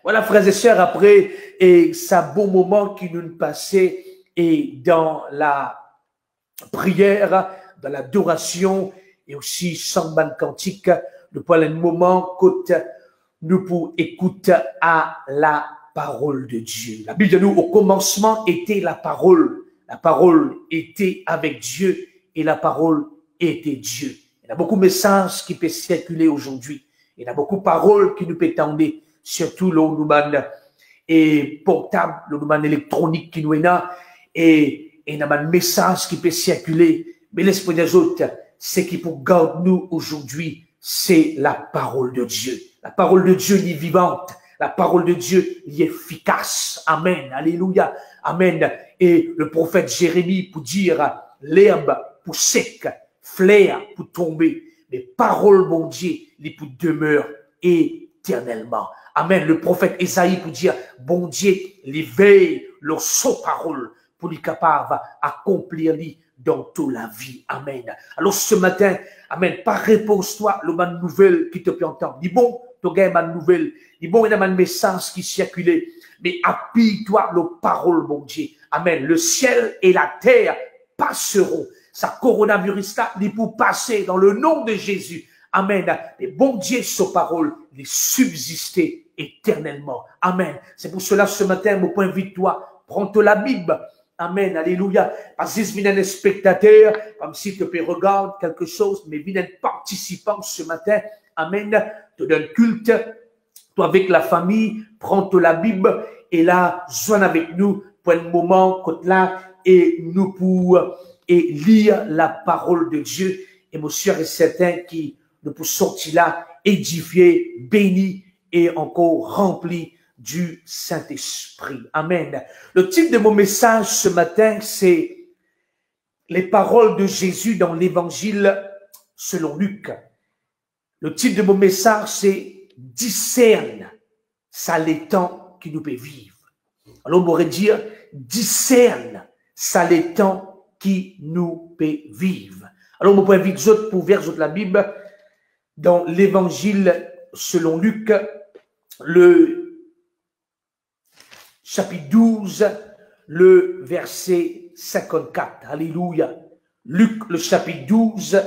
Voilà, frères et sœurs, après ça beau moment qui nous passait et dans la prière, dans l'adoration et aussi samban cantique, nous prenons un moment que nous pour écouter à la parole de Dieu. La Bible de nous, au commencement était la parole était avec Dieu et la parole était Dieu. Il y a beaucoup de messages qui peuvent circuler aujourd'hui. Il y a beaucoup de paroles qui nous peuvent tendre, surtout le et portable, le électronique qui nous est là, et il y a un message qui peut circuler. Mais l'esprit des autres, ce qui pour garder nous aujourd'hui, c'est la parole de Dieu. La parole de Dieu est vivante. La parole de Dieu est efficace. Amen. Alléluia. Amen. Et le prophète Jérémie pour dire l'herbe pour sec, flair pour tomber. Les paroles, mon Dieu, les pour demeure éternellement. Amen. Le prophète Esaïe pour dire, bon Dieu, les veille, leur sot parole pour les capables accomplir les dans toute la vie. Amen. Alors ce matin, amen, par réponse toi, le man nouvelle qui te peut entendre. Dis bon, tu as une nouvelle. Dis bon, il y a un message qui circulait. Mais appuie-toi le parole, mon Dieu. Amen. Le ciel et la terre passeront. Sa coronavirus là, il pour passer dans le nom de Jésus. Amen. Et bon Dieu, sa parole, il subsister éternellement. Amen. C'est pour cela ce matin, mon point invite toi, prends-toi la Bible. Amen, alléluia. Parce que viens un spectateur, comme si tu peux regarder quelque chose, mais viens un participant ce matin. Amen. Tu donnes culte, toi avec la famille, prends-toi la Bible et là, joins avec nous pour un moment, côté là, et nous pour lire la parole de Dieu. Et mon cher est certain qui nous pour sortir là, édifié, béni et encore rempli du Saint-Esprit. Amen. Le titre de mon message ce matin, c'est les paroles de Jésus dans l'Évangile selon Luc. Le titre de mon message, c'est discerne, ça les temps qui nous peut vivre. Alors on pourrait dire discerne, ça les temps qui nous peut vivre. Alors on peut inviter les autres pour vers la Bible dans l'Évangile selon Luc, le chapitre 12, le verset 54. Alléluia. Luc, le chapitre 12,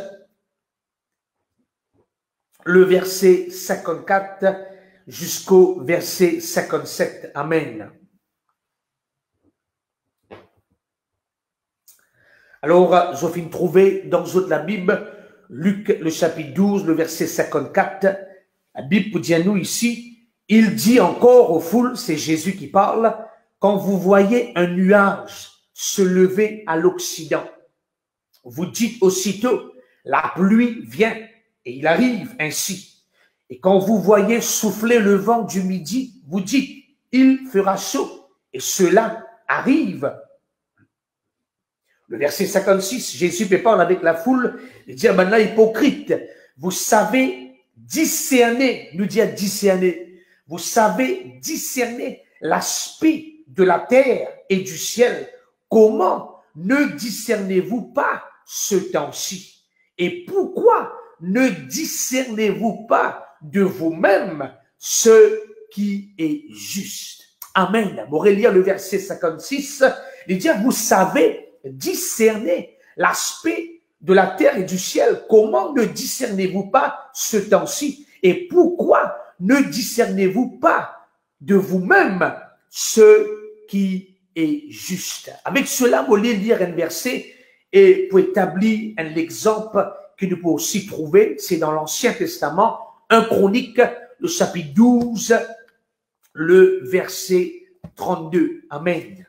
le verset 54 jusqu'au verset 57. Amen. Alors, je viens de trouver dans la Bible, Luc, le chapitre 12, le verset 54. La Bible pour dire nous ici, il dit encore aux foules, c'est Jésus qui parle, quand vous voyez un nuage se lever à l'Occident, vous dites aussitôt, la pluie vient, et il arrive ainsi. Et quand vous voyez souffler le vent du midi, vous dites, il fera chaud, et cela arrive. Le verset 56, Jésus parle avec la foule, il dit, maintenant, hypocrite, vous savez discerner, nous dit discerner, vous savez discerner l'aspect de la terre et du ciel. Comment ne discernez-vous pas ce temps-ci? Et pourquoi ne discernez-vous pas de vous-même ce qui est juste? Amen. On va lire le verset 56. Il dit, vous savez discerner l'aspect de la terre et du ciel. Comment ne discernez-vous pas ce temps-ci? Et pourquoi ne discernez-vous pas de vous-même ce qui est juste? Avec cela, vous allez lire un verset et pour établir un exemple que nous pouvons aussi trouver, c'est dans l'Ancien Testament, 1 Chronique, le chapitre 12, le verset 32. Amen.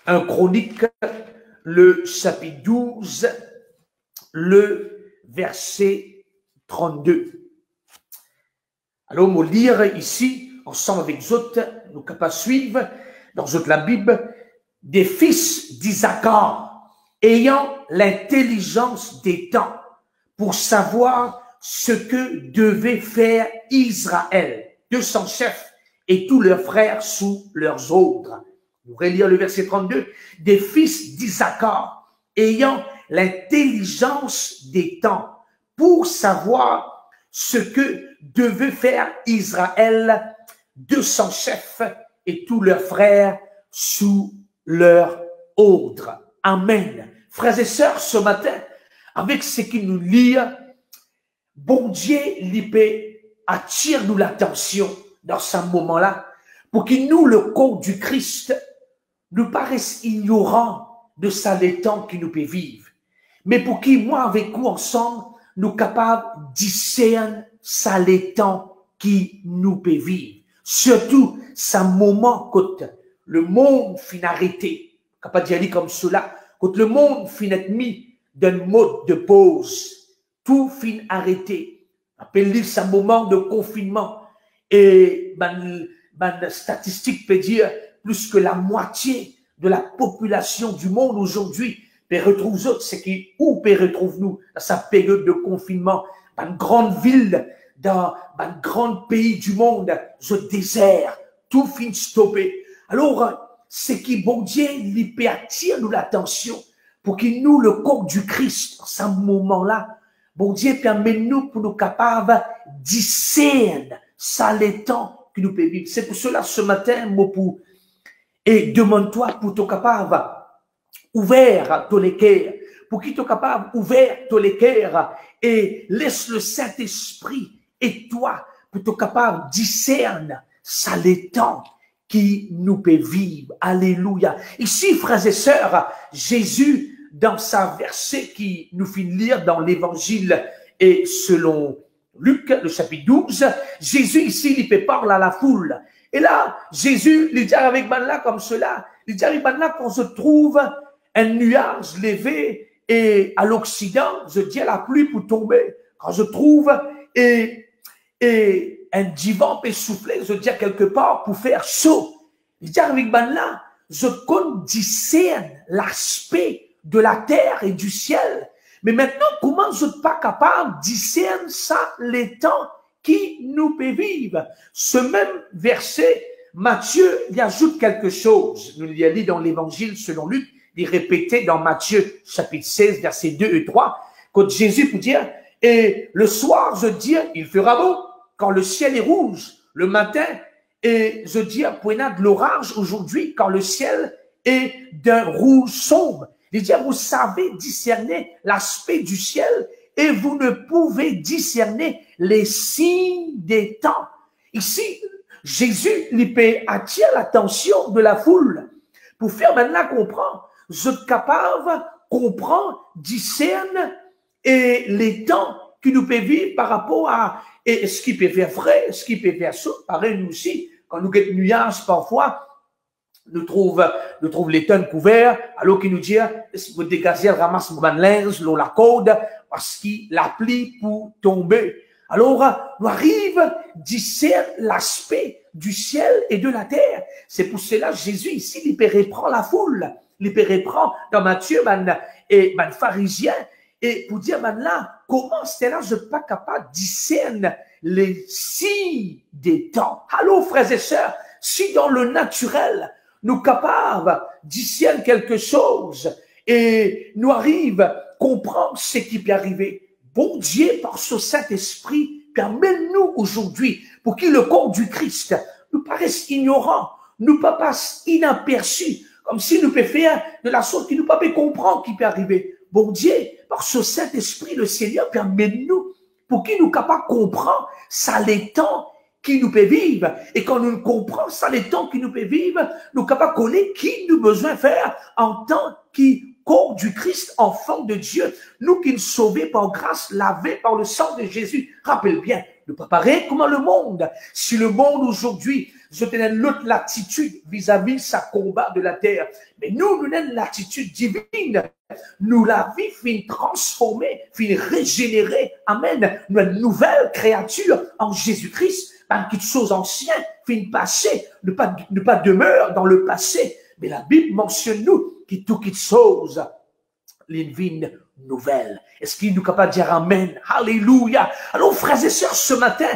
1 Chronique, le chapitre 12, le verset 32. Alors, on va lire ici, ensemble avec les autres, nous capables de suivre, dans la Bible, des fils d'Isaacar, ayant l'intelligence des temps, pour savoir ce que devait faire Israël, 200 chefs et tous leurs frères sous leurs ordres. Nous relire le verset 32, des fils d'Isaacar, ayant l'intelligence des temps, pour savoir ce que devait faire Israël 200 chefs et tous leurs frères sous leur ordre. Amen. Frères et sœurs, ce matin, avec ce qu'il nous lit, bon Dieu, attire nous l'attention dans ce moment-là pour qu'il nous, le corps du Christ, nous paraisse ignorant de ça les temps qui nous peut vivre. Mais pour qu'il, moi avec vous ensemble, nous capables de discerner ça les temps qui nous peut vivre. Surtout, ça moment quand le monde finit arrêté, capable d'y aller comme cela, quand le monde finit mis d'un mode de pause, tout finit arrêté. Appelez ça moment de confinement. Et statistique peut dire plus que la moitié de la population du monde aujourd'hui peut retrouver autres, c'est qui où peut retrouver nous dans sa période de confinement, dans une grande ville, dans un grand pays du monde, ce désert, tout finit stoppé. Alors, c'est qui bon Dieu, il peut attirer nous l'attention pour qu'il nous, le corps du Christ, dans ce moment-là, bon Dieu permet nous pour nous capables discerner ça les temps que nous pouvons vivre. C'est pour cela, ce matin, Mopou, et demande-toi pour être capable ouvert tous les cœurs, pour qu'il soit capable ouvert tous les cœurs et laisse le Saint-Esprit et toi pour être capable discerner ça les temps qui nous peut vivre. Alléluia. Ici, frères et sœurs, Jésus, dans sa verset qui nous fait lire dans l'évangile et selon Luc, le chapitre 12, Jésus ici, il peut parler à la foule. Et là, Jésus, il dit avec là comme cela, il dit avec là qu'on se trouve un nuage levé et à l'Occident, je dis la pluie pour tomber. Quand je trouve et un divan peut souffler, je dis quelque part pour faire chaud. Il dit avec là, je discerne l'aspect de la terre et du ciel. Mais maintenant, comment je ne suis pas capable de discerner ça les temps qui nous peut vivre? Ce même verset, Matthieu y ajoute quelque chose. Nous l'avons lu dans l'évangile selon Luc, il est répété dans Matthieu chapitre 16, versets 2 et 3, quand Jésus peut dire, et le soir, je dis, il fera beau, quand le ciel est rouge, le matin, et je dis, point de l'orage aujourd'hui, quand le ciel est d'un rouge sombre. Il dit, vous savez discerner l'aspect du ciel et vous ne pouvez discerner les signes des temps. Ici, Jésus, il peut attirer l'attention de la foule pour faire maintenant comprendre. Je suis capable de comprendre, discerner et les temps qui nous peuvent vivre par rapport à et ce qui peut faire frais, ce qui peut faire chaud. Pareil, nous aussi, quand nous guettons nuages parfois, nous trouve les tonnes couverts, alors qu'il nous dit, vous dégagez, ramasse mon linge, l'eau la code, parce qu'il la plie pour tomber. Alors, nous arrive discerner l'aspect du ciel et de la terre. C'est pour cela, Jésus, ici, il peut reprendre la foule. Il peut reprendre dans Matthieu, et pharisien, et pour dire, là, comment c'est là, je ne suis pas capable de discerner les signes des temps. Allô, frères et sœurs, si dans le naturel, nous capables discerner quelque chose et nous arrive à comprendre ce qui peut arriver. Bon Dieu, par ce Saint-Esprit, permet-nous aujourd'hui, pour qu'il le corps du Christ nous paraisse ignorant, nous passe inaperçu, comme si nous peut faire de la sorte qu'il nous peut comprendre qui peut arriver. Bon Dieu, par ce Saint-Esprit, le Seigneur permet-nous, pour qu'il nous capable de comprendre ça les temps qui nous peut vivre. Et quand nous comprenons ça, les temps qui nous peut vivre, nous sommes capables de connaître qui nous besoin faire en tant que corps du Christ, enfant de Dieu. Nous qui nous sauvés par grâce, lavés par le sang de Jésus. Rappelle bien, ne pas pareil comment le monde. Si le monde aujourd'hui, je tenais l'autre latitude vis-à-vis sa combat de la terre. Mais nous avons l'attitude divine. Nous, la vie, fin transformée, fin régénérée. Amen. Nous, une nouvelle créature en Jésus-Christ. Pas quelque chose ancien, fin passé, ne pas demeure dans le passé. Mais la Bible mentionne nous qui tout quelque chose, une vie nouvelle. Est-ce qu'il nous est capable de dire Amen? Alléluia. Alors, frères et sœurs, ce matin,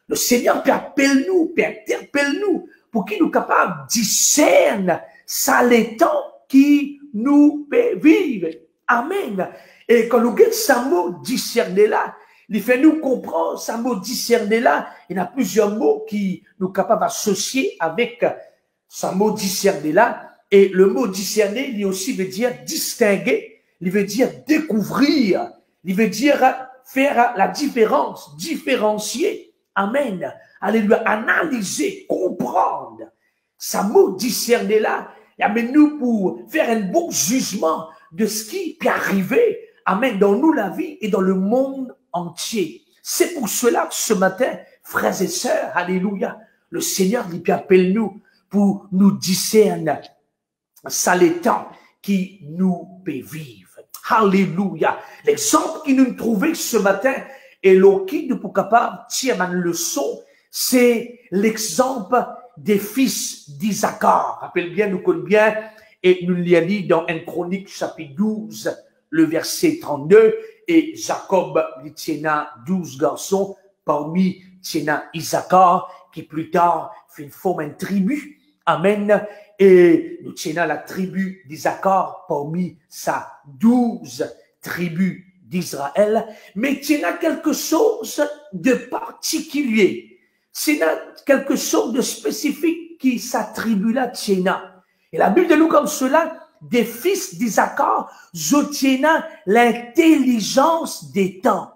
le Seigneur peut appeler nous, peut interpeller nous, pour qu'il nous est capable de discerner ça les temps qui nous peut vivre. Amen. Et quand nous regardons ce mot discerner là, il fait nous comprendre, ça mot discerner là, il y a plusieurs mots qui nous capables d'associer avec ce mot discerner là. Et le mot discerner, il aussi veut dire distinguer, il veut dire découvrir, il veut dire faire la différence, différencier. Amen. Alléluia. Analyser, comprendre. Ce mot discerner là, il amène nous pour faire un bon jugement de ce qui peut arriver. Amen. Dans nous la vie et dans le monde entier. C'est pour cela que ce matin, frères et sœurs, alléluia, le Seigneur lui appelle nous pour nous discerner. Ça les temps qui nous peut vivre. Alléluia. L'exemple qui nous trouvait ce matin et qui nous pour capable tirer une leçon, c'est l'exemple des fils d'Isaacar. Rappelle bien, nous connaissons bien, et nous l'avons dans 1 Chronique chapitre 12, le verset 32, et Jacob, il tient 12 garçons, parmi tient Isaacar, qui plus tard fait une forme une tribu. Amen. Et nous tenons la tribu d'Isaacar parmi sa 12 tribus d'Israël, mais tient quelque chose de particulier. C'est quelque chose de spécifique qui s'attribue-là tient. Et la Bible nous comme cela, des fils d'Isaacar, je tiens l'intelligence des temps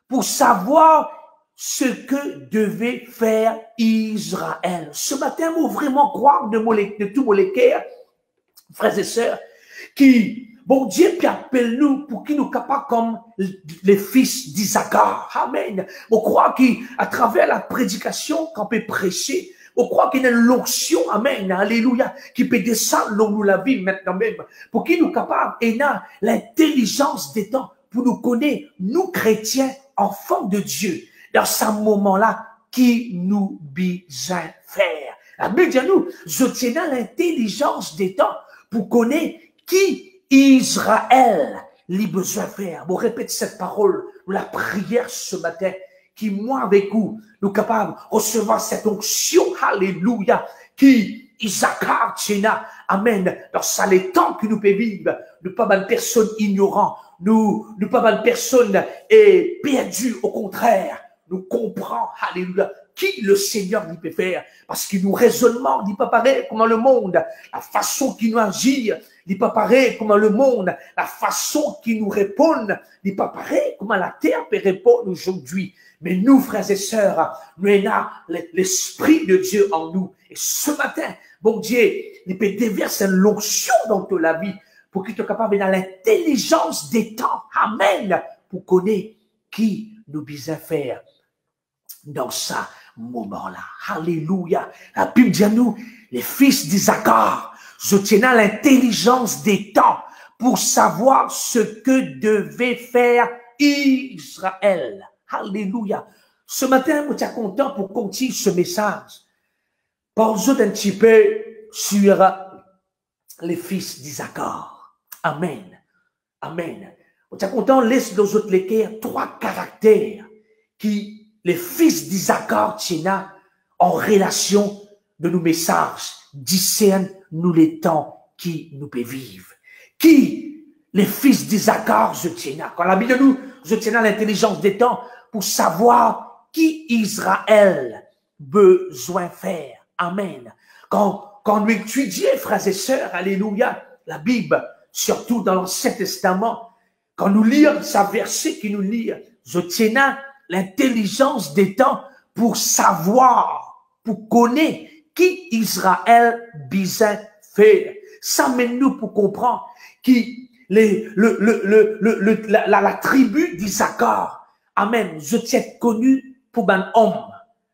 pour savoir ce que devait faire Israël. Ce matin, vous vraiment croire de tout mon cœur, frères et sœurs, qui, bon Dieu, qui appelle nous pour qu'il nous capable comme les fils d'Isaacar. Amen. On croit qu'à travers la prédication qu'on peut prêcher, on croit qu'il y a une l'onction, amen, alléluia, qui peut descendre dans nous la vie maintenant même, pour qu'il nous capable, et n'a l'intelligence des temps, pour nous connaître, nous chrétiens, enfants de Dieu, dans ce moment-là, qui nous besoin faire. La Bible dit à nous, je tiens l'intelligence des temps pour connaître qui Israël lui besoin faire. Bon, répète cette parole, la prière ce matin, qui moi avec vous, nous capables de recevoir cette onction, alléluia, qui Isaacar tient, amen, dans ça les temps que nous pouvons vivre, nous pas une personne ignorante, nous pas une personne perdue, au contraire, nous comprenons, alléluia, qui le Seigneur lui peut faire, parce que nous raisonnement n'est pas pareil comme le monde, la façon qu'il nous agit n'est pas pareil comme le monde, la façon qu'il nous répond n'est pas pareil comme la terre peut répondre aujourd'hui. Mais nous, frères et sœurs, nous avons l'Esprit de Dieu en nous. Et ce matin, bon Dieu, il peut déverser une l'onction dans toute la vie pour qu'il soit capable dans l'intelligence des temps. Amen. Pour connaître qui nous besoin faire dans ce moment-là. Alléluia. La Bible dit à nous, les fils d'Isaacar, je tiens l'intelligence des temps pour savoir ce que devait faire Israël. Alléluia. Ce matin, je suis content pour continuer ce message. Parle-nous un petit peu sur les fils d'Isaacar. Amen. Amen. Je suis content, laisse dans autres les trois caractères qui les fils d'Isaacar tiennent en relation de nos messages, discernent nous les temps qui nous peut vivre. Qui les fils d'Isaacar je tiens. Quand la Bible nous, je tiens l'intelligence des temps pour savoir qui Israël besoin faire. Amen. Quand nous étudions, frères et sœurs, alléluia, la Bible, surtout dans l'Ancien Testament, quand nous lisons sa verset qui nous lit, je tiens l'intelligence des temps pour savoir, pour connaître qui Israël besoin faire. Ça mène nous pour comprendre qui la tribu d'Isaacar. Amen. Je tiens connu pour un homme,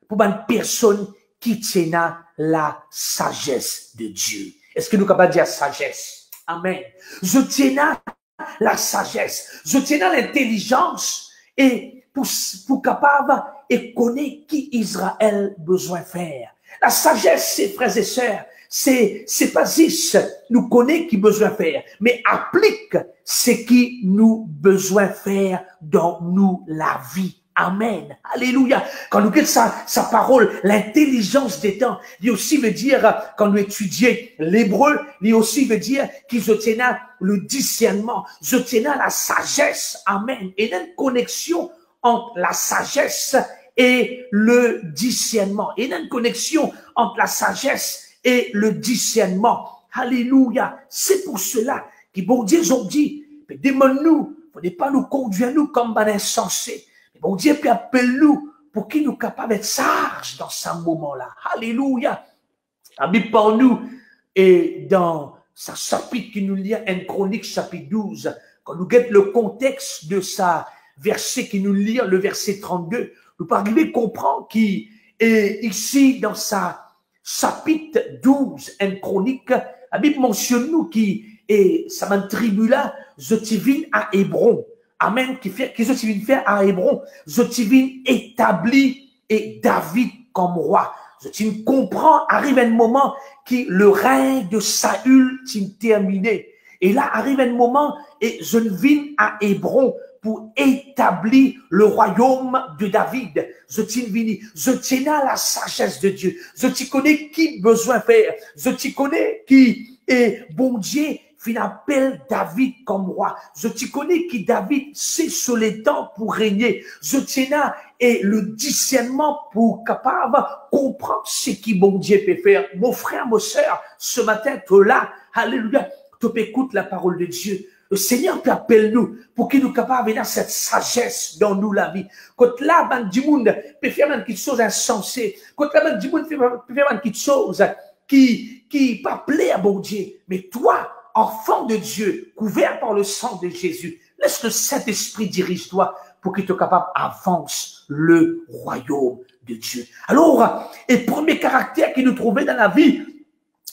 pour une personne qui tient la sagesse de Dieu. Est-ce que nous pouvons dire sagesse? Amen. Je tiens la sagesse. Je tiens l'intelligence et pour capable et connaître qui Israël besoin faire. La sagesse, c'est frères et sœurs, c'est pas juste nous connaître qui besoin faire, mais applique ce qui nous besoin faire dans nous la vie. Amen. Alléluia. Quand nous regardons sa parole, l'intelligence des temps, il aussi veut dire, quand nous étudions l'hébreu, il aussi veut dire qu'il je tiens le discernement, je tiens la sagesse. Amen. Et il y a une connexion entre la sagesse et le discernement. Il y a une connexion entre la sagesse et le discernement. Alléluia. C'est pour cela que bon Dieu ont dit, demande-nous, il ne faut pas nous conduire nous comme des insensés. Bon Dieu puis appelle-nous pour qu'il nous capable d'être sages dans ce moment-là. Alléluia. La Bible pour nous et dans sa chapitre qui nous lit en Chronique chapitre 12, quand nous guette le contexte de sa verset qui nous lit, le verset 32, nous pouvons arriver à comprendre qu'il est ici dans sa chapitre 12 en Chronique, la Bible mentionne nous qui est ça m'a tribu là, je t'ivine à Hébron. Amen, qui je t'ivine faire à Hébron, je t'ivine établi et David comme roi. Je comprends, arrive un moment qui le règne de Saül est terminé. Et là arrive un moment et je viens à Hébron pour établir le royaume de David. Je tiens à la sagesse de Dieu. Je t'y connais qui besoin faire. Je t'y connais qui est bon Dieu. Fin appelle David comme roi. Je t'y connais qui David c'est sur les temps pour régner. Je tiens là et le discernement pour capable comprendre ce qui bon Dieu peut faire. Mon frère, ma soeur, ce matin, tu es là. Alléluia. Tu écoutes la parole de Dieu. Le Seigneur peut appeler nous pour qu'il nous capable d'avoir cette sagesse dans nous la vie. Quand là, ben, du monde peut faire quelque chose insensé. Quand là, ben, du monde peut faire quelque chose qui pas plaire à bon Dieu. Mais toi, enfant de Dieu, couvert par le sang de Jésus, laisse le Saint-Esprit dirige-toi pour qu'il te capable avance le royaume de Dieu. Alors, et premier caractère qu'il nous trouvait dans la vie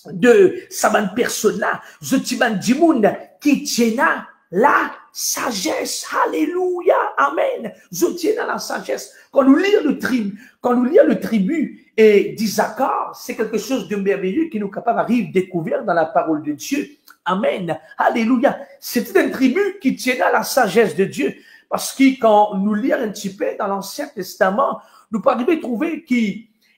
de sa personne-là, je dis monde qui tient la sagesse. Alléluia, amen. Je tiens à la sagesse. Quand nous lisons le tribut et d'Isaacar, c'est quelque chose de merveilleux qui nous capable d'arriver découvrir dans la parole de Dieu. Amen. Alléluia. C'était une tribu qui tient à la sagesse de Dieu. Parce que quand nous lisons un petit peu dans l'Ancien Testament, nous pouvons arriver à trouver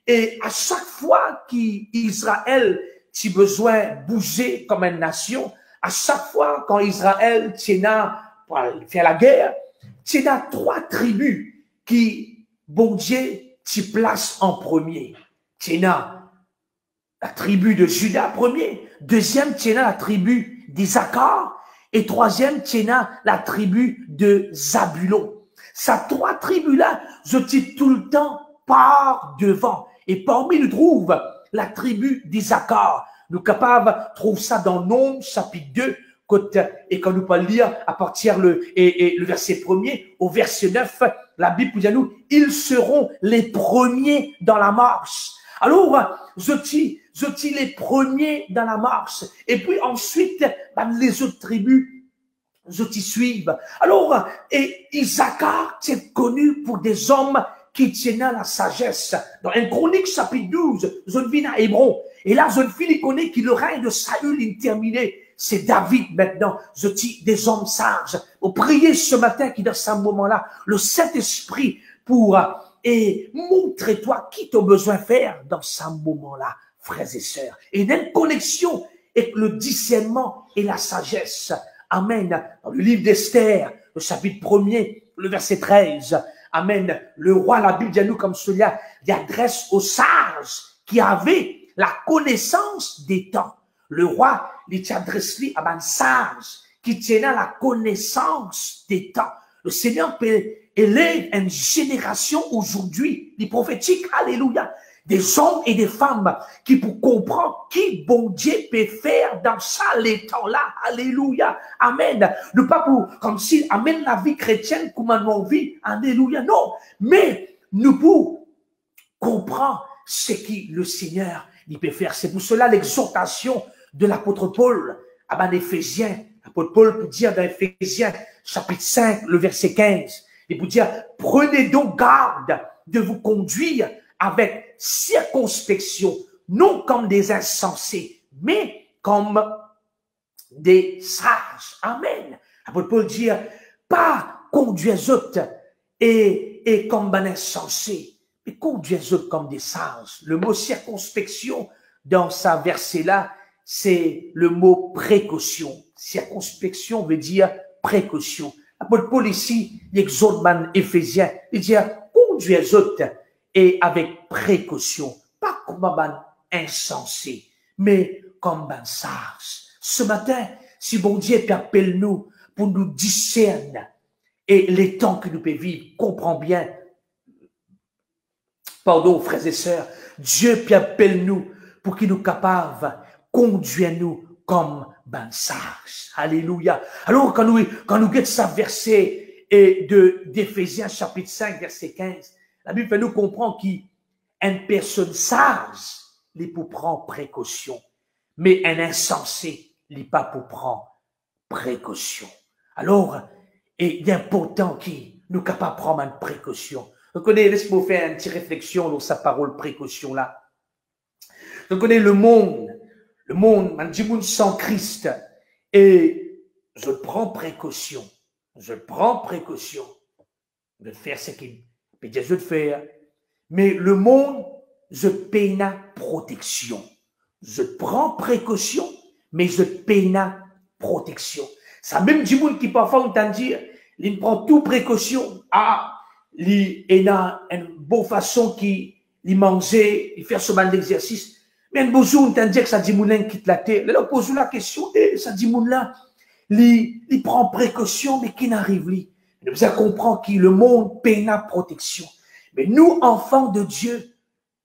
et à chaque fois qu'Israël a besoin de bouger comme une nation, à chaque fois quand Israël tient pour faire la guerre, tient trois tribus qui, bon Dieu, t'y place en premier. Tient la tribu de Juda premier, deuxième tient la tribu d'Isaacar et troisième tient la tribu de Zabulon. Ces trois tribus-là, je dis tout le temps par devant. Et parmi nous trouve la tribu d'Isaacar. Nous capables trouve ça dans Nombres chapitre 2 et quand nous pouvons lire à partir le verset 1er au verset 9, la Bible dit à nous, ils seront les premiers dans la marche. Alors, je dis les premiers dans la marche. Et puis ensuite, les autres tribus, je t'y suivent. Alors, et Isaacar, c'est connu pour des hommes qui tiennent à la sagesse. Dans un Chronique chapitre 12, je viens à Hébron. Et là, je finis connaît que le règne de Saül est terminé. C'est David maintenant. Je dis des hommes sages. Vous priez ce matin qui dans ce moment-là, le Saint-Esprit pour et montre-toi qui t'as besoin de faire dans ce moment-là, frères et sœurs. Et une connexion avec le discernement et la sagesse. Amen. Dans le livre d'Esther, le chapitre 1er, le verset 13. Amen. Le roi, la Bible dit à nous comme cela, il adresse aux sages qui avaient la connaissance des temps. Le roi, il s'adresse à un sage qui tient la connaissance des temps. Le Seigneur peut élever une génération aujourd'hui, les prophétiques, alléluia, des hommes et des femmes qui pour comprendre qui bon Dieu peut faire dans ça les temps-là, alléluia, amen. Ne pas pour, comme s'il amène la vie chrétienne comme on vit, alléluia, non. Mais nous pour comprendre ce que le Seigneur il peut faire. C'est pour cela l'exhortation de l'apôtre Paul à Éphésiens. L'apôtre Paul peut dire dans Éphésiens chapitre 5, le verset 15, il peut dire, prenez donc garde de vous conduire avec circonspection, non comme des insensés, mais comme des sages. Amen. L'apôtre Paul dit, pas conduisez-vous et comme des insensés, mais conduisez-vous comme des sages. Le mot circonspection dans sa verset-là, c'est le mot précaution. Circonspection veut dire précaution. Apôtre Paul ici, il exhorte man Éphésiens, il dit, conduisez les autres et avec précaution, pas comme un insensé, mais comme un sage. Ce matin, si bon Dieu appelle nous pour nous discerner et les temps que nous pouvons vivre, comprends bien, pardon frères et sœurs, Dieu appelle nous pour qu'il nous capable conduire nous comme ben sage. Alléluia. Alors quand nous regardons ça verset d'Éphésiens chapitre 5 verset 15, la Bible fait nous comprendre qu'une personne sage n'est pour prendre précaution, mais un insensé n'est pas pour prendre précaution. Alors, il est important qu'il nous capable de prendre une précaution. Vous connaissez, laisse-moi faire une petite réflexion sur sa parole précaution là. Vous connaissez le monde, un petit monde sans Christ, et je prends précaution de faire ce qu'il peut dire de faire. Mais le monde, je paye la protection. Je prends précaution, mais je paye la protection. Ça même du monde qui parfois entend dire, il prend toute précaution. Il a une bonne façon qui il manger, il fait ce mal d'exercice. Mais un beau jour, on dire que ça dit moulin quitte la terre. Là, on pose la question, ça dit moulin, il prend précaution, mais qui n'arrive lui. Nous allons comprendre que le monde paye la protection. Mais nous, enfants de Dieu,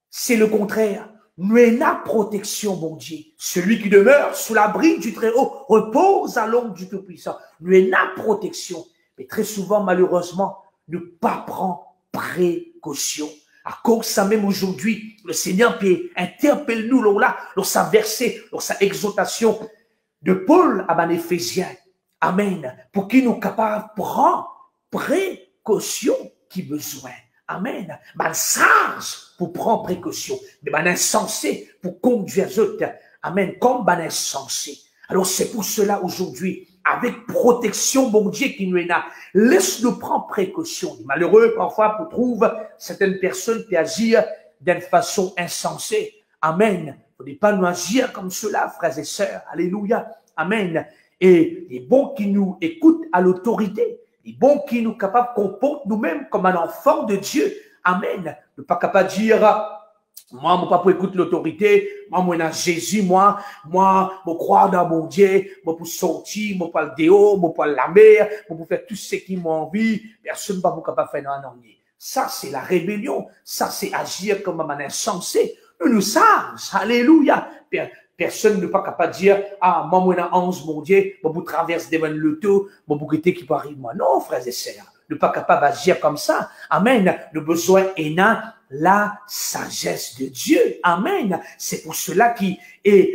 c'est le contraire. Nous avons la protection, mon Dieu. Celui qui demeure sous l'abri du Très-Haut repose à l'ombre du Tout-Puissant. Nous avons la protection. Mais très souvent, malheureusement, ne pas prendre précaution. À cause de ça même aujourd'hui, le Seigneur peut interpeller nous là, dans sa versée, dans sa exhortation de Paul à ben Éphésiens. Amen. Pour qu'il nous capable de prendre précaution qui besoin. Amen. Ben sage pour prendre précaution. Mais ben insensé pour conduire les autres. Amen. Comme ben insensé. Alors c'est pour cela aujourd'hui, avec protection, bon Dieu qui nous est là, laisse-nous prendre précaution. Malheureux, parfois, pour trouver certaines personnes qui agissent d'une façon insensée. Amen. Il ne faut pas nous agir comme cela, frères et sœurs. Alléluia. Amen. Et les bons qui nous écoutent à l'autorité, les bons qui nous capables de comporter nous-mêmes comme un enfant de Dieu. Amen. Ne pas capable de dire, moi, mon papa écoute l'autorité. Moi, Jésus, moi, croire dans mon Dieu. Moi, pour sortir, moi, pour le déo, moi, pour la mer, moi, pour faire tout ce qui m'a envie. Personne ne va pas capable de faire non. Ça, c'est la rébellion. Ça, c'est agir comme un insensé. Nous sages. Alléluia. Personne n'est pas capable de dire, moi, 11, mon Dieu, moi, pour traverser devant le tout, moi, pour quitter qui peut arriver. Moi, non, frères et sœurs. Nous pas capable d'agir comme ça. Amen. Le besoin est là. La sagesse de Dieu. Amen. C'est pour cela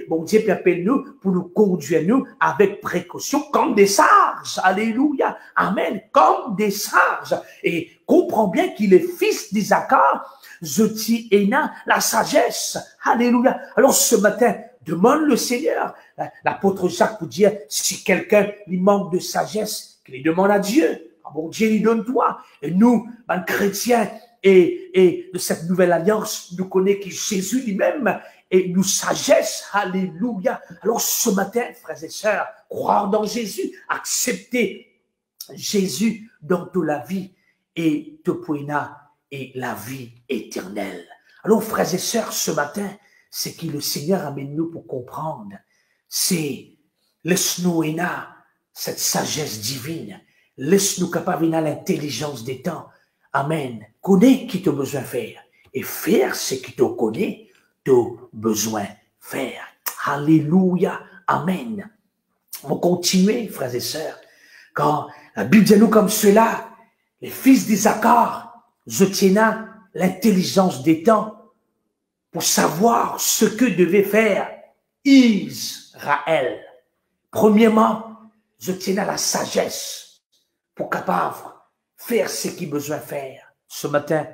bon Dieu appelle nous pour nous conduire nous avec précaution comme des sages. Alléluia. Amen. Comme des sages. Et comprends bien qu'il est fils d'Isaacar. Je t'y ai la sagesse. Alléluia. Alors ce matin, demande le Seigneur. L'apôtre Jacques pour dire, si quelqu'un lui manque de sagesse, qu'il demande à Dieu. Bon Dieu lui donne toi. Et nous, chrétiens, et de cette nouvelle alliance, nous connaissons que Jésus lui-même et nous sagesse. Alléluia. Alors ce matin, frères et sœurs, croire dans Jésus, accepter Jésus dans toute la vie et te poina et la vie éternelle. Alors frères et sœurs, ce matin, c'est que le Seigneur amène nous pour comprendre. C'est laisse-nous cette sagesse divine. Laisse-nous capable de l'intelligence des temps. Amen. Connais qui t'a besoin de faire et faire ce qui te connaît, t'as besoin faire. Alléluia. Amen. On continue, frères et sœurs. Quand la Bible dit nous comme cela, les fils d'Isaacar, je tiens l'intelligence des temps pour savoir ce que devait faire Israël. Premièrement, je tiens la sagesse pour capable faire ce qu'il a besoin de faire. Ce matin,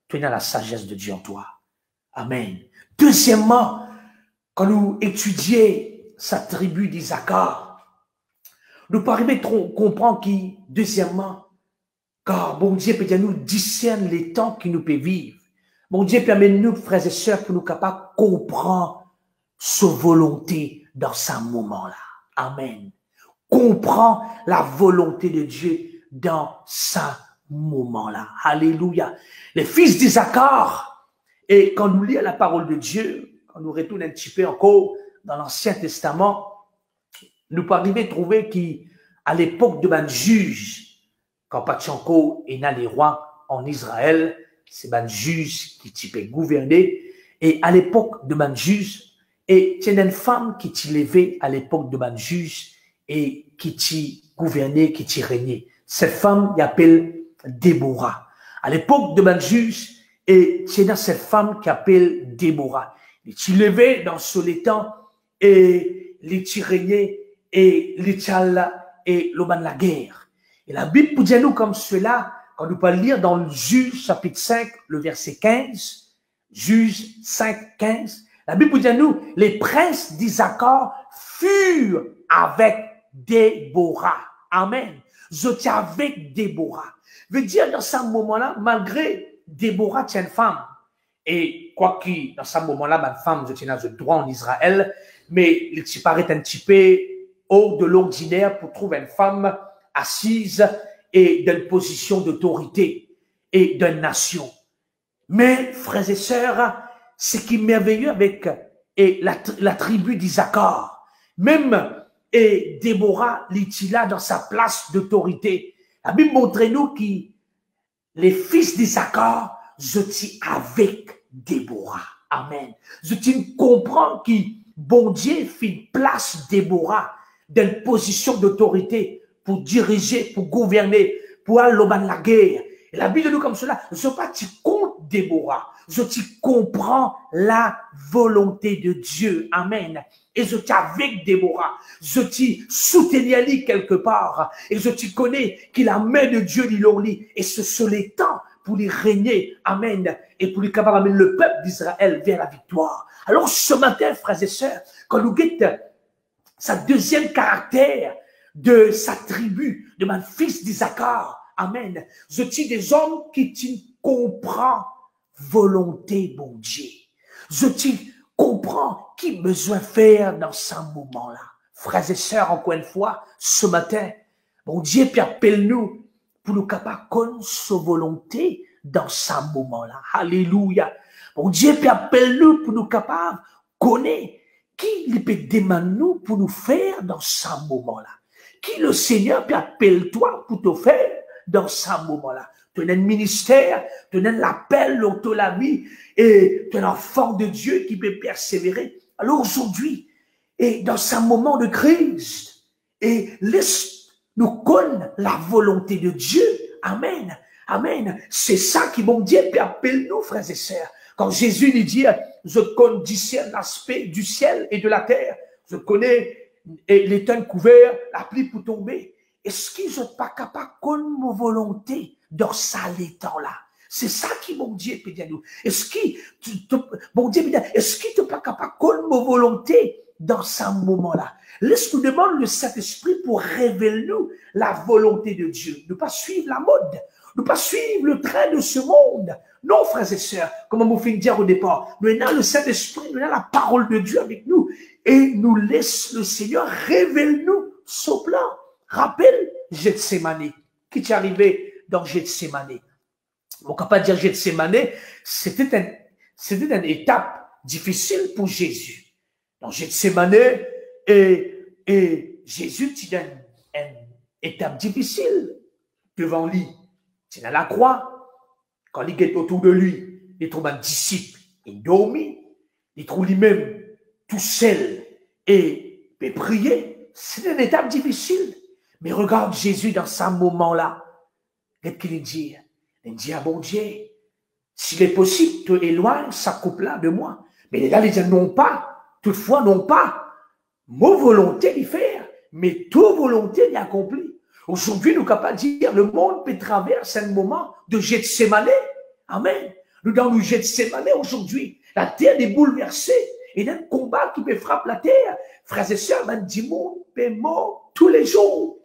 tu as la sagesse de Dieu en toi. Amen. Deuxièmement, quand nous étudions sa tribu d'Isaacar, nous paraît comprendre qu'il, deuxièmement, car bon Dieu peut nous discerne les temps qui nous peut vivre. Bon Dieu permet nous, frères et sœurs, pour nous capables de comprendre sa volonté dans ce moment-là. Amen. Comprends la volonté de Dieu dans ce moment-là. Alléluia. Les fils d'Isaacar, et quand nous lisons la parole de Dieu, quand nous retournons un petit peu encore dans l'Ancien Testament, nous pouvons arriver à trouver qu'à l'époque de ban juge, quand Pachanko est né les rois en Israël, c'est ban juge qui typait gouverner, et à l'époque de ban juge, et c'est une femme qui t'y levait à l'époque de ban juge et qui t'y gouvernait, qui t'y régnait. Cette femme, il appelle Déborah. À l'époque de ban juge, et c'est dans cette femme qui appelle Déborah. Il t'y levait dans ce temps et il t'y régnait et il t'y et l'oban la guerre. Et la Bible pour dire nous comme cela, quand nous pouvons lire dans le Juge chapitre 5, le verset 15, Juge 5, 15, la Bible dit à nous, les princes d'Isaacar furent avec Déborah. Amen. Je suis avec Déborah. Veut dire, dans ce moment-là, malgré Déborah, c'est une femme. Et quoi qu'il, dans ce moment-là, ma femme, je tiens le droit en Israël, mais il se paraît un petit peu hors de l'ordinaire pour trouver une femme assise et d'une position d'autorité et d'une nation. Mais, frères et sœurs, ce qui est merveilleux avec la tribu d'Isaacar, même Déborah était là dans sa place d'autorité. La Bible montre-nous que les fils d'Isaacar, je suis avec Déborah. Amen. Je comprends que bon Dieu fait une place Déborah dans une position d'autorité pour diriger, pour gouverner, pour aller au bas de la guerre. Et la Bible nous comme cela, je ne pas contre Déborah, je comprends la volonté de Dieu. Amen. Et je suis avec Déborah, je t'y soutenir quelque part, et je t'y connais qu'il la main de Dieu lui l'on lit, et ce sont les temps pour lui régner. Amen. Et pour lui capable d'amener le peuple d'Israël vers la victoire. Alors ce matin, frères et sœurs, quand nous guettons sa deuxième caractère de sa tribu, de mon fils d'Isaacar, amen, je dis des hommes qui comprennent volonté, bon Dieu. Je dis comprends qui besoin faire dans ce moment-là. Frères et sœurs, encore une fois, ce matin, bon Dieu, puis appelle-nous pour nous capables de connaître sa volonté dans ce moment-là. Alléluia. Bon Dieu, puis appelle-nous pour nous capables de connaître qui il peut demander nous pour nous faire dans ce moment-là. Qui le Seigneur peut appelle-toi pour te faire dans ce moment-là. Tu as un ministère, tu as l'appel dans la vie et tu es un enfant de Dieu qui peut persévérer. Alors aujourd'hui, et dans ce moment de crise, et laisse-nous connaître la volonté de Dieu. Amen. Amen. C'est ça qui, mon Dieu, peut appeler nous, frères et sœurs. Quand Jésus lui dit, je connais l'aspect du ciel et de la terre, je connais l'étang couvert, la pluie pour tomber. Est-ce qu'ils ne sont pas capables de connaître ma volonté dans ça l'étang-là? C'est ça qui, mon Dieu, peut dire nous. Est-ce qu'il, mon Dieu, est-ce qu'il n'est pas capable de connaître ma volonté dans ce moment-là? Laisse-nous demander le Saint-Esprit pour révéler nous la volonté de Dieu. Ne pas suivre la mode. Ne pas suivre le train de ce monde. Non, frères et sœurs, comme on vous fait dire au départ, nous avons le Saint-Esprit, nous avons la parole de Dieu avec nous. Et nous laisse le Seigneur révéler nous son plan. Rappelle Gethsémane. Qui t'est arrivé dans Gethsémane? On ne peut pas dire Gethsémane, c'était une étape difficile pour Jésus. Dans Gethsémane, et Jésus, il a une étape difficile devant lui. C'est à la croix. Quand il est autour de lui, il trouve un disciple, il dormit, il trouve lui-même tout seul et peut prier. C'est une étape difficile. Mais regarde Jésus dans ce moment-là. Qu'est-ce qu'il dit? Il dit à bon Dieu, s'il est possible, tu éloignes sa couple-là de moi. Mais là, il dit non pas, toutefois non pas, ma volonté d'y faire, mais ta volonté d'y accomplir. Aujourd'hui, nous sommes capables de dire, le monde peut traverser un moment de Gethsémane. Amen. Nous dans le Gethsémane aujourd'hui, la terre est bouleversée. Il y a un combat qui peut frapper la terre. Frères et sœurs, même du monde peut mort tous les jours.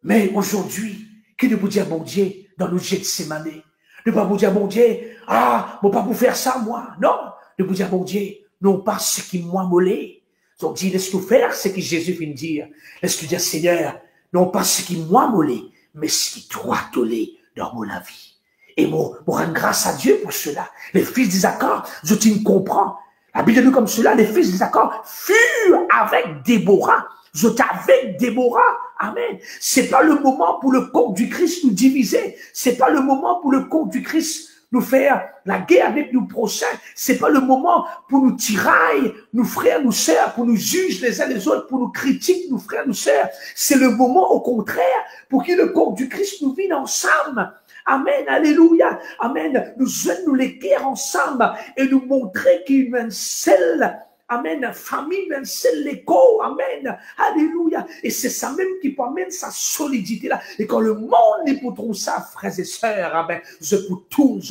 Mais aujourd'hui, qui ne vous dire, mon Dieu, dans le Gethsémane, ne pas vous dire, mon Dieu, ne pas vous faire ça, moi. Non, de vous dire, mon Dieu, non pas ce qui m'a molé. Ils ont dit, laisse-nous faire ce que Jésus vient de dire. Laisse-nous dire, Seigneur, non pas ce qui m'a molé, mais si toi tollé dans mon vie. Et moi rendre grâce à Dieu pour cela. Les fils d'Isaacar, je t'y comprends. La Bible dit comme cela, les fils d'Isaacar furent avec Déborah. Je t'ai avec Déborah. Amen. C'est pas le moment pour le corps du Christ nous diviser. C'est pas le moment pour le corps du Christ nous faire la guerre avec nos prochains. C'est pas le moment pour nous tirailler, nos frères, nos sœurs, pour nous juger les uns les autres, pour nous critiquer, nos frères, nos sœurs. C'est le moment, au contraire, pour que le corps du Christ nous vienne ensemble. Amen, alléluia, amen. Nous nous les guerres ensemble et nous montrer qu'il y a une seule, amen, famille, une seule écho, amen, alléluia. Et c'est ça même qui permet sa solidité là. Et quand le monde n'est pour trouver ça, frères et sœurs, amen, je vous tourne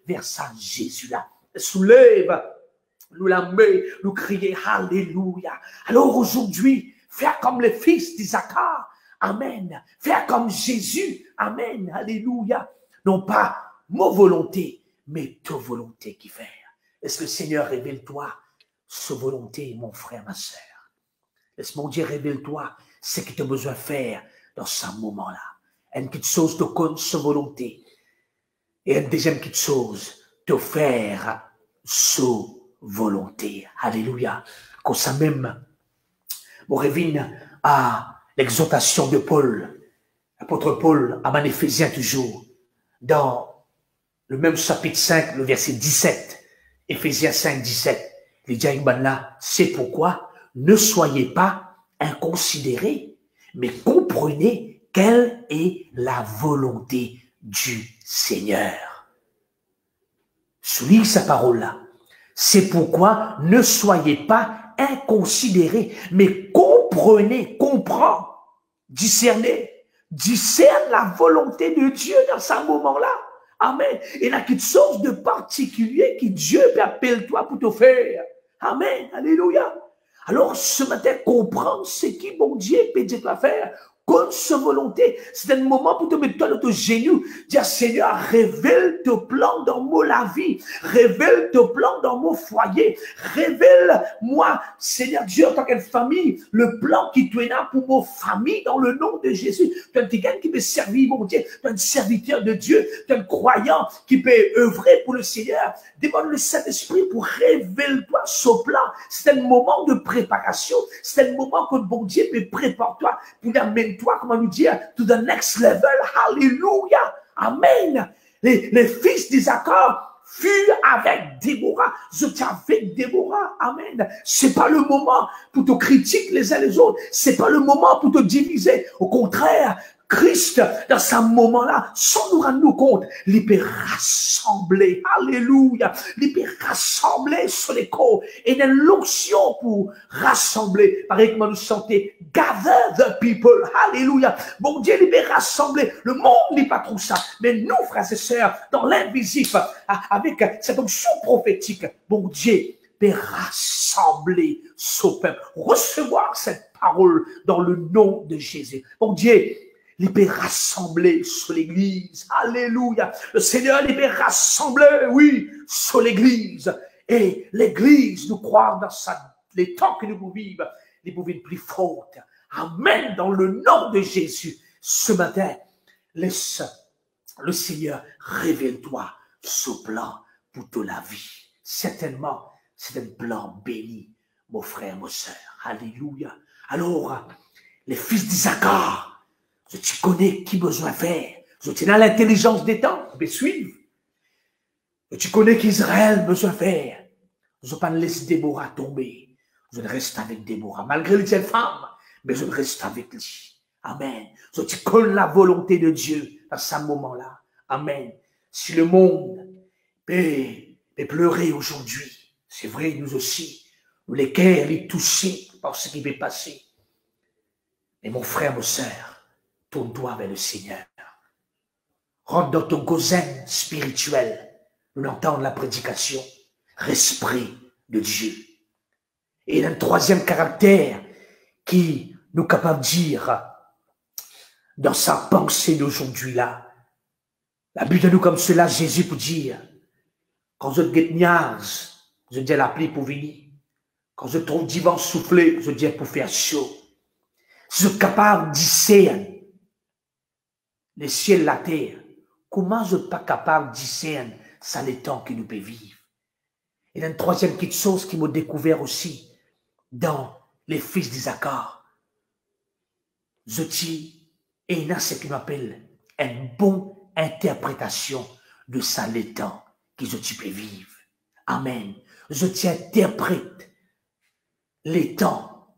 vers ça, Jésus là. Soulève, nous la met, nous crier, alléluia. Alors aujourd'hui, faire comme les fils d'Isaacar, amen. Faire comme Jésus, amen, alléluia. Non pas ma volonté, mais ta volonté qui fait. Est-ce que le Seigneur révèle-toi sa volonté, mon frère, ma sœur? Laisse-moi dire, révèle-toi ce que tu as besoin de faire dans ce moment-là. Une petite chose de connaître sa volonté. Et une deuxième petite chose, de faire sa volonté. Alléluia. Comme ça même, on revient à l'exhortation de Paul. L'apôtre Paul, à Éphésiens toujours, dans le même chapitre 5, le verset 17, Éphésiens 5, 17, il dit là, c'est pourquoi ne soyez pas inconsidérés, mais comprenez quelle est la volonté du Seigneur. Souligne sa parole-là. C'est pourquoi ne soyez pas inconsidérés, mais comprenez, comprends, discernez, discerne la volonté de Dieu dans ce moment-là. Amen. Et il y a quelque chose de particulier que Dieu peut appeler toi pour te faire. Amen. Alléluia. Alors, ce matin, comprends ce qui, mon Dieu, peut dire à faire. Comme sa volonté, c'est un moment pour te mettre dans ton genou, dire Seigneur, révèle tes plans dans ma vie, révèle tes plans dans mon foyer, révèle-moi, Seigneur Dieu, en tant qu'une famille, le plan qui tu as pour mon famille dans le nom de Jésus. Tu es quelqu'un qui peut servir, mon Dieu, tu es un serviteur de Dieu, tu es un croyant qui peut œuvrer pour le Seigneur. Demande le Saint-Esprit pour révéler-toi ce plan. C'est un moment de préparation, c'est un moment que bon Dieu peut préparer toi pour amener toi, comment nous dire, to the next level. Alléluia. Amen. Les fils d'Isaacar furent avec Déborah. Je t'ai avec Déborah. Amen. C'est pas le moment pour te critiquer les uns les autres. C'est pas le moment pour te diviser. Au contraire, Christ, dans ce moment-là, sans nous rendre compte, il peut rassembler, alléluia, il peut rassembler sur les corps, et il y a l'onction pour rassembler, pareil comme nous chanter, gather the people, alléluia, bon Dieu, il peut rassembler, le monde n'est pas trop ça, mais nous, frères et sœurs, dans l'invisible, avec cette onction prophétique, bon Dieu, peut rassembler ce peuple, recevoir cette parole dans le nom de Jésus, bon Dieu, il peut rassembler sur l'église. Alléluia. Le Seigneur, il peut rassembler, oui, sur l'église. Et l'église, nous croire dans les temps que nous vivons, les pouvons plus fortes. Amen. Dans le nom de Jésus. Ce matin, laisse le Seigneur révèle-toi ce plan pour toute la vie. Certainement, c'est un plan béni, mon frère, mon soeur. Alléluia. Alors, les fils d'Isaacar, tu connais qui besoin faire. Tu as l'intelligence des temps, mais suivre. Tu connais qu'Israël besoin faire. Je ne pas laisser Déborah tomber. Je reste avec Déborah, malgré les femmes, mais je reste avec lui. Amen. Tu connais la volonté de Dieu à ce moment-là. Amen. Si le monde peut pleurer aujourd'hui, c'est vrai, nous aussi, nous les cœurs, les touchés par ce qui va passer. Mais mon frère, mon soeur, tourne-toi vers le Seigneur. Rentre dans ton gozen spirituel. Nous entendons la prédication. Esprit de Dieu. Et il y a un troisième caractère qui nous est capable de dire dans sa pensée d'aujourd'hui là. La Bible de nous comme cela, Jésus pour dire, quand je get niaz, je dis l'appli pour venir. Quand je trouve divan soufflé, je dis pour faire chaud. Je suis capable de discerner les ciels, la terre, comment je ne suis pas capable de discerner ça les temps que nous pouvons vivre? Et une troisième petite chose qui m'a découvert aussi dans les fils d'Isaacar. Je dis, et il y a ce qu'on appelle une bonne interprétation de ça les temps que je peux vivre. Amen. Je t'interprète les temps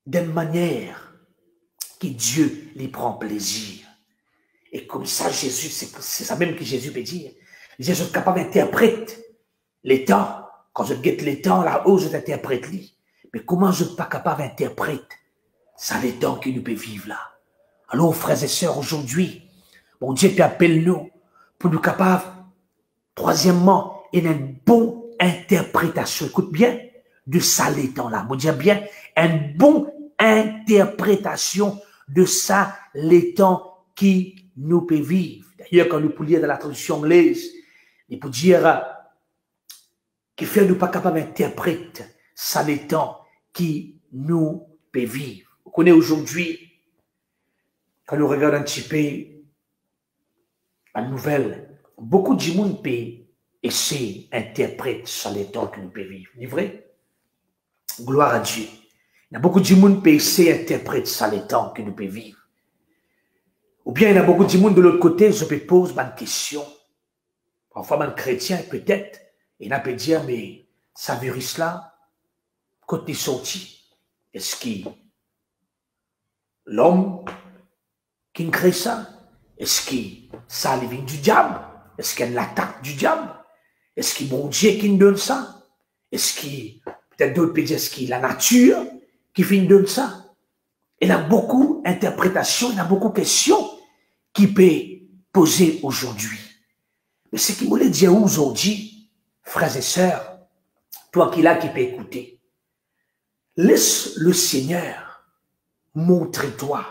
d'une manière que Dieu les prend plaisir. Et comme ça, Jésus, c'est ça même que Jésus peut dire. Jésus est capable d'interpréter les temps. Quand je guette les temps, là-haut, je t'interprète lui. Mais comment je ne suis pas capable d'interpréter ça les temps que nous pouvons vivre là? Alors, frères et sœurs, aujourd'hui, mon Dieu appelle nous pour nous capables, troisièmement, une bonne interprétation. Écoute bien, de ça les temps là. Mon Dieu bien, une bonne interprétation de ça les temps qui nous peut vivre. D'ailleurs, quand nous pouvons lire dans la traduction anglaise, il peut dire qui fait nous pas capable d'interpréter ça les temps qui nous peut vivre. Vous connaissez aujourd'hui, quand nous regardons un petit peu la nouvelle, beaucoup de monde peut essayer d'interpréter ça les temps que nous peut vivre. C'est vrai? Gloire à Dieu. Il y a beaucoup de monde qui peut essayer d'interpréter ça les temps que nous peut vivre. Ou bien il y a beaucoup de monde de l'autre côté, je peux poser une question. Parfois, un chrétien, peut-être, il a peut dire, mais ça virus là, quand il est sorti, est-ce que l'homme qui crée ça, est-ce que ça vient du diable? Est-ce qu'il y a l'attaque du diable? Est-ce que bon Dieu qui nous donne ça? Est-ce que, peut-être d'autres peuvent dire, est-ce que la nature qui nous donne ça? Il y a beaucoup d'interprétations, il y a beaucoup de questions qui peuvent poser aujourd'hui. Mais ce qui voulait dire aujourd'hui, frères et sœurs, toi qui là qui peux écouter, laisse le Seigneur montrer toi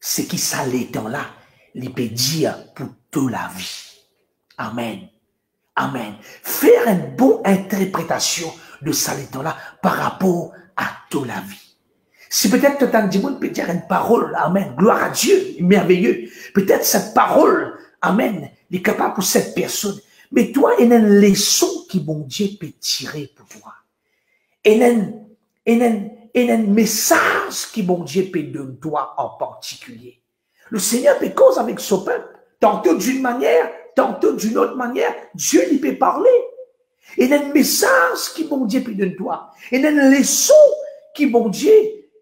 ce qui ça les temps là, il peut dire pour toute la vie. Amen. Amen. Faire une bonne interprétation de ça les temps là par rapport à toute la vie. Si peut-être que tant de monde peut dire une parole, amen, gloire à Dieu, merveilleux. Peut-être cette parole, amen, est capable pour cette personne. Mais toi, il y a une leçon qui bon Dieu peut tirer pour toi. Il y a un message qui bon Dieu peut donner toi en particulier. Le Seigneur peut cause avec son peuple, tantôt d'une manière, tantôt d'une autre manière. Dieu lui peut parler. Il y a un message qui bon Dieu peut donner toi. Il y a une leçon qui bon Dieu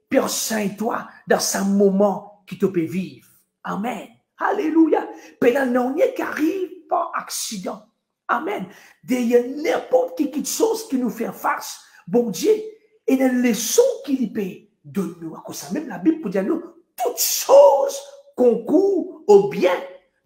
Père Saint, toi, dans ce moment qui te peut vivre. Amen. Alléluia. Pénal non qui arrive par accident. Amen. Derrière n'importe quelle chose qui nous fait face, bon Dieu, et une leçon qu'il peut de nous. À cause ça, même la Bible peut dire nous, toutes choses concourent au bien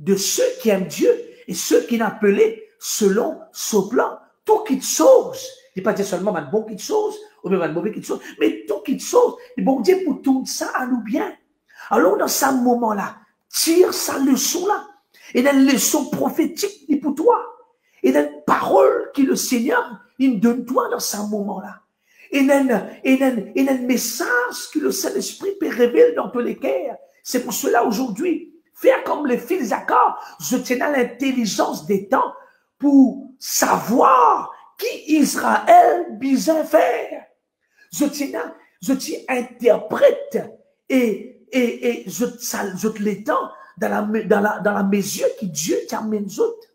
de ceux qui aiment Dieu et ceux qui l'appellent selon son plan. Toutes choses. Il ne pas dire seulement une bonne petite chose, ou même une mauvaise petite chose, mais toutes petites choses. Et bon Dieu pour tout ça à nous bien. Alors dans ce moment-là, tire sa leçon-là. Et une leçon prophétique pour toi. Et une parole que le Seigneur il donne toi dans ce moment-là. Et un message que le Saint-Esprit peut révéler dans tous les cœurs. C'est pour cela aujourd'hui, faire comme les fils d'Isaacar, je tiens à l'intelligence des temps pour savoir qui Israël besoin faire. Je tiens interprète et je l'étends dans la mesure que Dieu t'amène autres.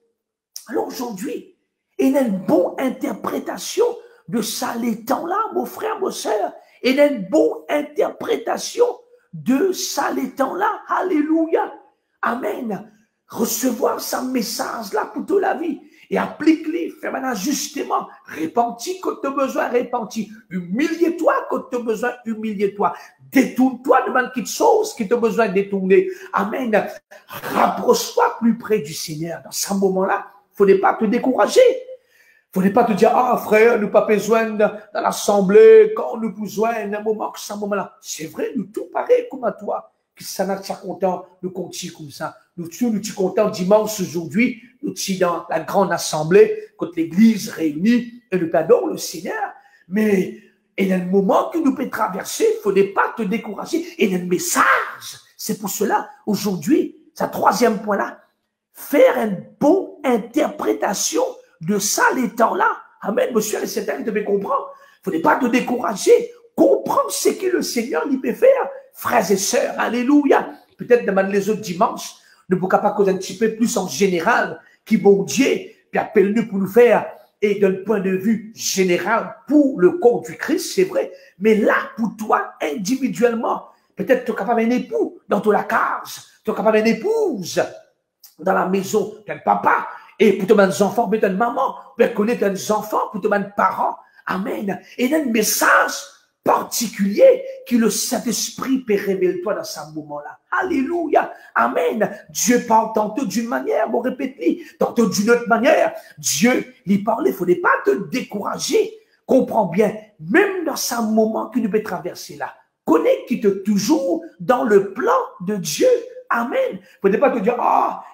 Alors aujourd'hui, il y a une bonne interprétation de ça les temps là, mon frère, mon soeur. Il y a une bonne interprétation de ça les temps là. Alléluia. Amen. Recevoir ce message là pour toute la vie. Et applique-les, fais un ajustement, répentis quand tu as besoin, répentis. Humilie-toi quand tu as besoin, humilie-toi. Détourne-toi de quelque chose qui t'a besoin de détourner. Amen. Rapproche-toi plus près du Seigneur. Dans ce moment-là, il ne faut pas te décourager. Il ne faut pas te dire, ah frère, nous pas besoin dans l'assemblée, quand nous besoin d'un moment que ce moment-là. C'est vrai, nous tout pareil comme à toi. Que ça n'a pas content, nous continuons comme ça. Nous sommes contents dimanche aujourd'hui, nous sommes dans la grande assemblée, quand l'église réunie, et nous adorons le Seigneur. Mais il y a un moment que nous pouvons traverser, il ne faut pas te décourager. Il y a un message, C'est pour cela, aujourd'hui, ce troisième point-là, faire une bonne interprétation de ça, les temps-là. Amen, monsieur, c'est ça que tu devais comprendre. Il ne faut pas te décourager. Comprendre ce que le Seigneur lui peut faire, frères et sœurs. Alléluia. Peut-être demain les autres dimanches, ne pouvons pas causer un petit peu plus en général, qui bon Dieu, puis appelle-nous pour nous faire, et d'un point de vue général, pour le corps du Christ, c'est vrai. Mais là, pour toi, individuellement, peut-être tu es capable d'un époux dans ton la case, tu es capable d'une épouse dans la maison d'un papa, et pour te mettre des enfants, peut-être une maman, pour connaître des enfants, pour te mettre des parents. Amen. Et il y a un message particulier que le Saint-Esprit peut révéler toi dans ce moment-là. Alléluia. Amen. Dieu parle tantôt d'une manière, on répète, tantôt d'une autre manière. Dieu lui parle, il ne faudrait pas te décourager. Comprends bien, même dans ce moment que nous peut traverser là, connais qu'il est toujours dans le plan de Dieu. Amen. Vous ne pouvez pas te dire,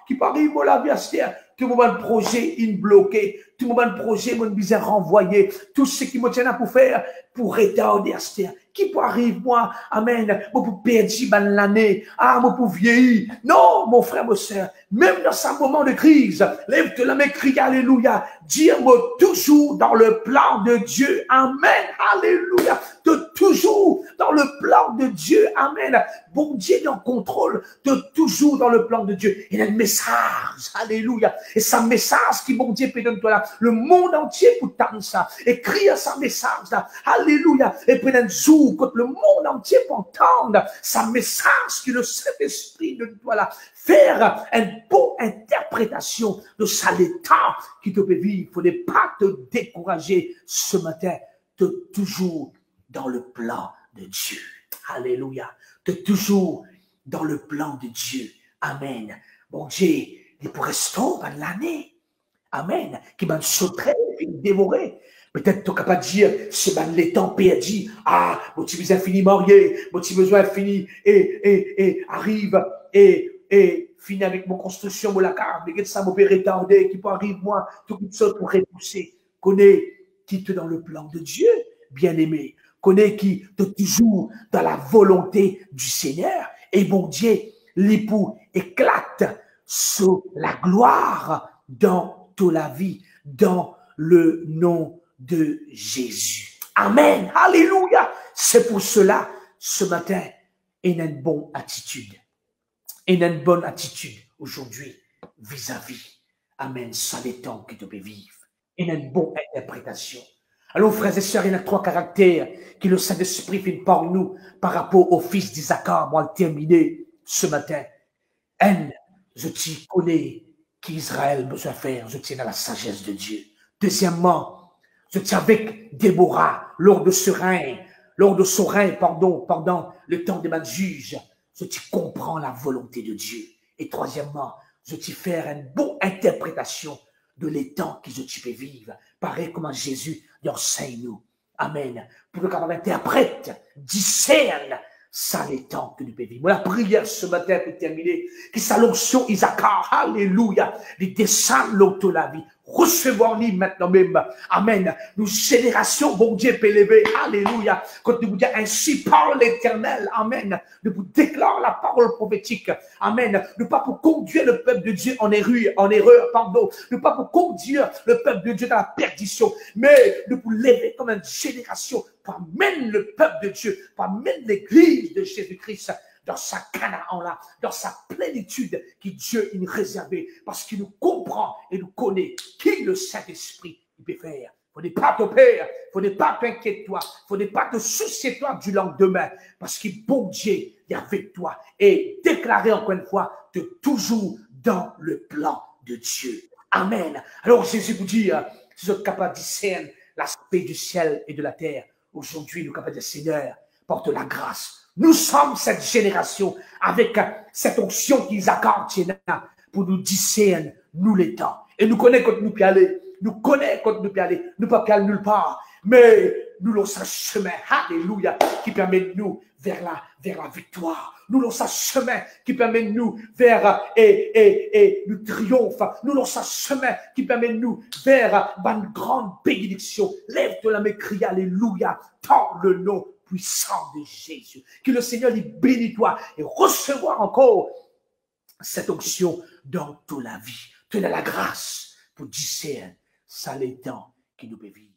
qui parie, moi, la vie à ce tout le moment, le projet, il bloqué. Tout le moment, le projet, mon bizarre renvoyé. Tout ce qui me tient à pour faire, pour retarder à ce qui peut arriver, moi, amen, moi, pour perdre l'année, moi, pour vieillir. Non, mon frère, mon soeur, même dans ce moment de crise, lève-toi la main, crie, alléluia. Dis-moi toujours dans le plan de Dieu. Amen. Alléluia. Toujours dans le plan de Dieu. Amen. Bon Dieu est en contrôle. Toujours dans le plan de Dieu. Il y a un message. Alléluia. Et ce message qui, bon Dieu, peut donner toi là. Le monde entier pour t'entendre ça. Et crier ce message là. Alléluia. Et puis un jour, quand le monde entier peut entendre ce message que le Saint-Esprit donne toi là. Faire une bonne interprétation de ça, l'état qui te peut vivre. Il ne faut pas te décourager ce matin. Toujours dans le plan de Dieu. Alléluia. De toujours dans le plan de Dieu. Amen. Bon Dieu, il pourrait rester dans l'année. Amen. Qui m'a sauté, dévoré. Peut-être tu es capable de dire, c'est les temps perdus. Mon petit besoin fini marié, mon petit besoin fini et arrive et finit avec mon construction, mon lacard, mais que ça m'a retardé, qui peut arriver, moi, tout ça pour repousser. Connais qui est dans le plan de Dieu, bien-aimé. Connais qui est toujours dans la volonté du Seigneur. Et bon Dieu, l'époux éclate sur la gloire dans toute la vie, dans le nom de Jésus. Amen. Alléluia. C'est pour cela, ce matin, il a une bonne attitude. Il a une bonne attitude aujourd'hui vis-à-vis. Amen. Ça les temps que tu peux vivre. Il a une bonne interprétation. Alors, frères et sœurs, il y a 3 caractères que le Saint-Esprit fait par nous par rapport au fils d'Isaac. Moi, le terminer ce matin. Je t'y connais qu'Israël besoin faire. Je tiens à la sagesse de Dieu. Deuxièmement, je tiens avec Déborah lors de son règne, pendant le temps de ma juge. Je t'y comprends la volonté de Dieu. Et troisièmement, je t'y faire une bonne interprétation de l'étang que je peux vivre. Pareil comme Jésus enseigne-nous. Amen. Pour le capable interprète, discerne ça l'étang que nous pouvons vivre. La prière ce matin pour terminer, que sa l'onction Isaac, alléluia, les descendent l'auto la vie. Recevoir-les maintenant même. Amen. Nous, générations, bon Dieu, peut lever. Alléluia. Quand nous vous disons ainsi parle l'Éternel. Amen. Nous vous déclarons la parole prophétique. Amen. Nous pas pour conduire le peuple de Dieu en erreur, pardon. Nous pas pour conduire le peuple de Dieu dans la perdition. Mais nous pour lever comme une génération pour amener le peuple de Dieu, pour amener l'église de Jésus-Christ dans sa Canaan-là, dans sa plénitude que Dieu a réservée, parce qu'il nous comprend et nous connaît qui le Saint-Esprit peut faire. Il ne faut pas te peur, il ne faut pas t'inquiéter toi, il ne faut pas te soucier toi du lendemain, parce que bon Dieu est avec toi et déclarer encore une fois, tu es toujours dans le plan de Dieu. Amen. Alors Jésus vous dit, si vous êtes capable de discerner l'aspect du ciel et de la terre, aujourd'hui nous sommes capables de dire, Seigneur, porte la grâce. Nous sommes cette génération avec cette onction qu'ils accordent pour nous discerner, nous les temps. Et nous connaissons quand nous peut aller. Nous connaissons quand nous peut aller. Nous ne pouvons pas aller nulle part. Mais nous lançons un chemin, alléluia, qui permet de nous vers la victoire. Nous lançons un chemin qui permet de nous vers le triomphe. Nous lançons un chemin qui permet de nous vers une grande bénédiction. Lève-toi la main, crie alléluia, dans le nom puissant de Jésus. Que le Seigneur lui bénisse toi et recevoir encore cette onction dans toute la vie. Tu as la grâce pour discerner ça les temps qui nous peut vivre.